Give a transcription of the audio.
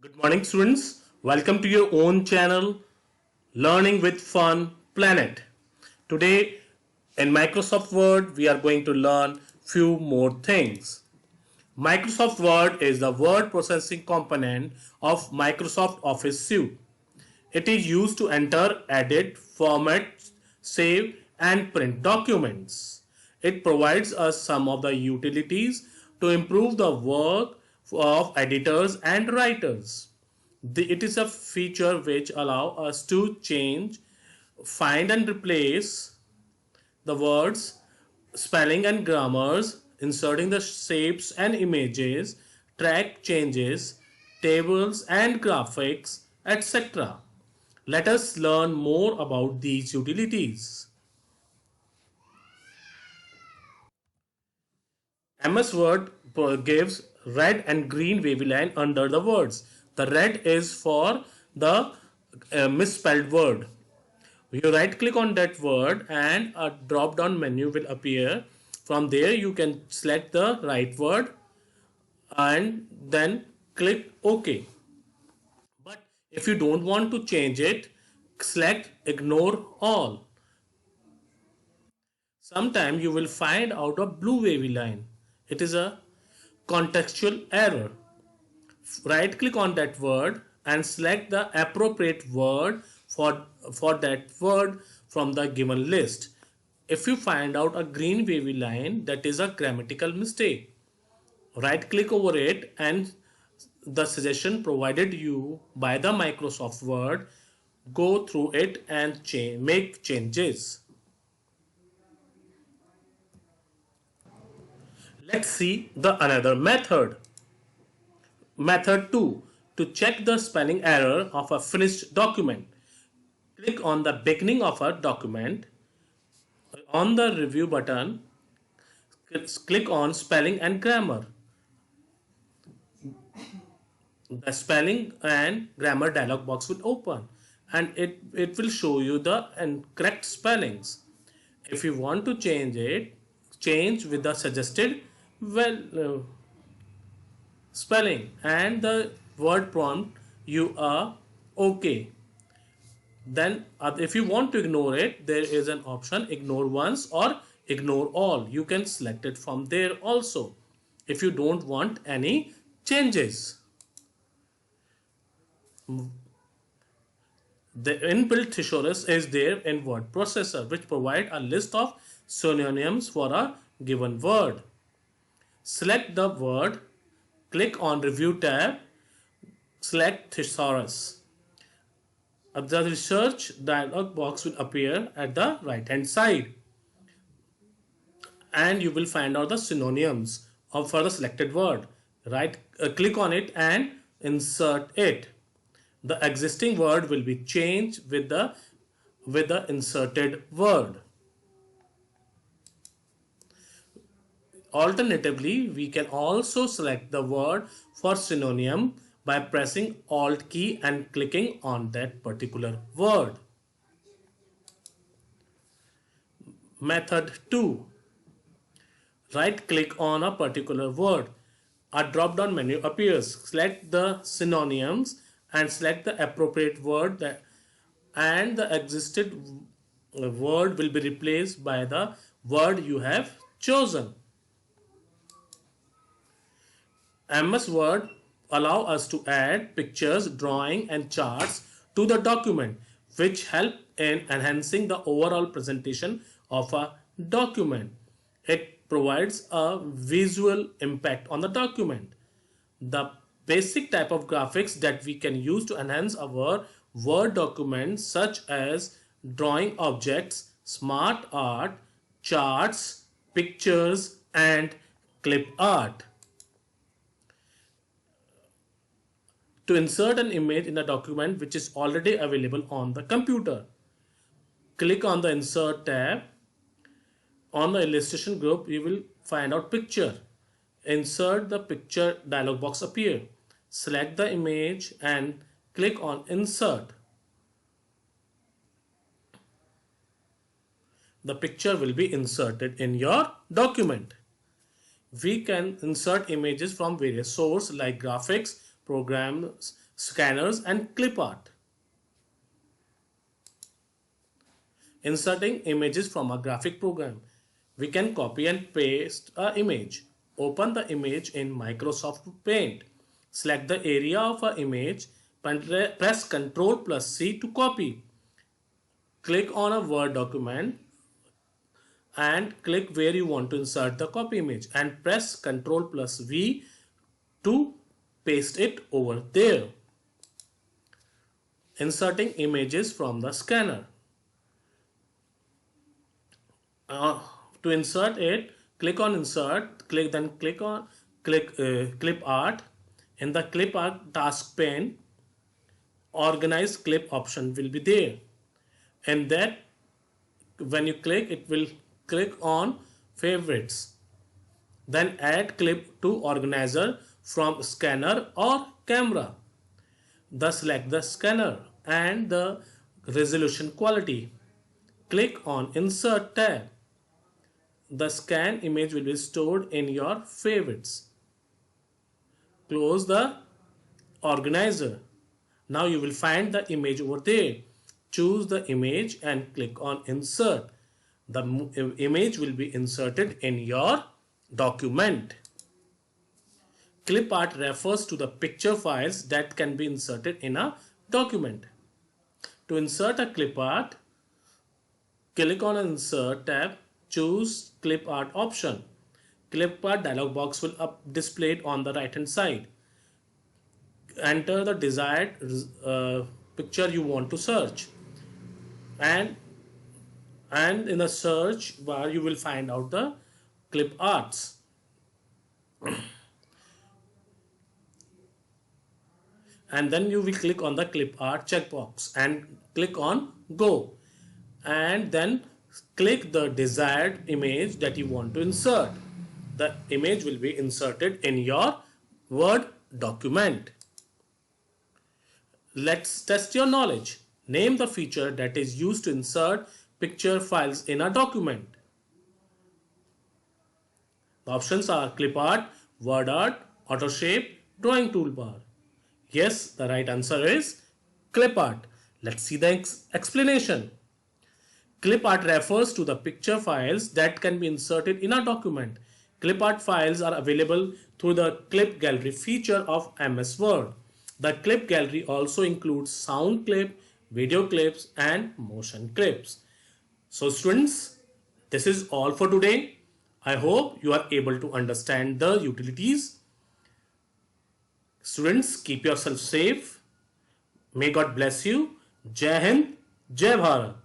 Good morning, students. Welcome to your own channel, Learning with Fun Planet. Today, in Microsoft Word, we are going to learn few more things. Microsoft Word is the word processing component of Microsoft Office suite. It is used to enter, edit, format, save, and print documents. It provides us some of the utilities to improve the work of editors and writers. It is a feature which allow us to change, find and replace the words, spelling and grammars, inserting the shapes and images, track changes, tables and graphics, etc. Let us learn more about these utilities. MS Word gives red and green wavy line under the words. The red is for the misspelled word. You right click on that word and a drop down menu will appear. From there you can select the right word and then click OK. But if you don't want to change it, select ignore all. Sometime you will find out a blue wavy line. It is a contextual error. Right click on that word and select the appropriate word for that word from the given list. If you find out a green wavy line, that is a grammatical mistake. Right click over it and the suggestion provided you by the Microsoft Word, go through it and make changes. Let's see the another method. Method 2. To check the spelling error of a finished document, click on the beginning of a document. On the review button, click on spelling and grammar. The spelling and grammar dialog box will open and it will show you the incorrect spellings. If you want to change it, change with the suggested spelling and the word prompt you are okay. Then if you want to ignore it, there is an option ignore once or ignore all. You can select it from there also if you don't want any changes. The inbuilt thesaurus is there in word processor, which provide a list of synonyms for a given word. Select the word, click on review tab, select thesaurus. The research dialog box will appear at the right hand side and you will find out the synonyms for the selected word. Click on it and insert it. The existing word will be changed with the inserted word. Alternatively, we can also select the word for synonym by pressing Alt key and clicking on that particular word. Method 2. Right click on a particular word. A drop down menu appears. Select the synonyms and select the appropriate word and the existed word will be replaced by the word you have chosen. MS Word allow us to add pictures, drawing and charts to the document, which help in enhancing the overall presentation of a document. It provides a visual impact on the document. The basic type of graphics that we can use to enhance our Word document, such as drawing objects, smart art, charts, pictures and clip art. To insert an image in a document which is already available on the computer, click on the Insert tab. On the illustration group, you will find out picture. Insert the picture dialog box appear. Select the image and click on Insert. The picture will be inserted in your document. We can insert images from various sources like graphics, programs, scanners and clip art. Inserting images from a graphic program. We can copy and paste an image. Open the image in Microsoft Paint. Select the area of an image. Press Ctrl plus C to copy. Click on a Word document and click where you want to insert the copy image and press Ctrl plus V to paste it over there. Inserting images from the scanner. To insert it, click on insert, click on clip art. In the clip art task pane, organize clip option will be there, and that when you click, it will click on favorites. Then add clip to organizer from scanner or camera. Thus select the scanner and the resolution quality. Click on insert tab. The scan image will be stored in your favorites. Close the organizer. Now you will find the image over there. Choose the image and click on insert. The image will be inserted in your document. Clip art refers to the picture files that can be inserted in a document. To insert a clip art, click on insert tab. Choose clip art option. Clip art dialog box will displayed on the right hand side. Enter the desired picture you want to search, and in the search bar you will find out the clip arts. And then you will click on the clip art checkbox and click on go, and then click the desired image that you want to insert. The image will be inserted in your Word document. Let's test your knowledge. Name the feature that is used to insert picture files in a document. The options are clip art, word art, auto shape, drawing toolbar. Yes, the right answer is clip art. Let's see the explanation. Clip art refers to the picture files that can be inserted in a document. Clip art files are available through the clip gallery feature of MS Word. The clip gallery also includes sound clip, video clips and motion clips. So students, this is all for today. I hope you are able to understand the utilities. Students, keep yourself safe. May God bless you. Jai Hind, Jai Bharat.